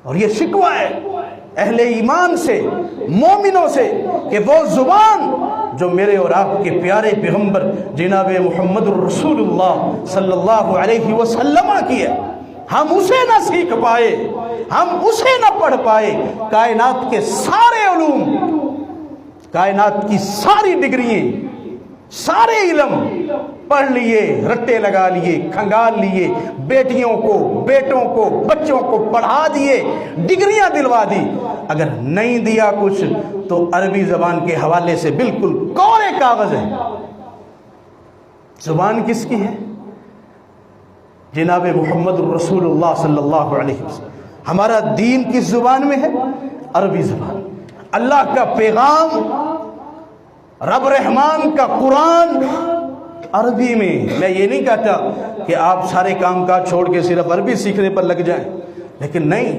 اور یہ شکوہ ہے اہل ایمان سے، مومنوں سے، کہ وہ زبان جو میرے اور آپ کے پیارے پیغمبر جناب محمد الرسول اللہ صلی اللہ علیہ وسلم کی ہے، ہم اسے نہ سیکھ پائے، ہم اسے نہ پڑھ پائے، کائنات کے سارے علوم، کائنات کی ساری ڈگریاں، سارے علم پڑھ لیے، رٹے لگا لیے، کھنگال لیے، بیٹیوں کو، بیٹوں کو، بچوں کو پڑھا دیے، ڈگریاں دلوا دی، اگر نہیں دیا کچھ تو عربی زبان کے حوالے سے بالکل کورے کاغذ ہے۔ زبان کس کی ہے؟ جناب محمد الرسول اللہ صلی اللہ علیہ وسلم۔ ہمارا دین کس زبان میں ہے؟ عربی زبان۔ اللہ کا پیغام، رب رحمان کا قرآن عربی میں۔ میں یہ نہیں کہتا کہ آپ سارے کام کاج چھوڑ کے صرف عربی سیکھنے پر لگ جائیں، لیکن نہیں،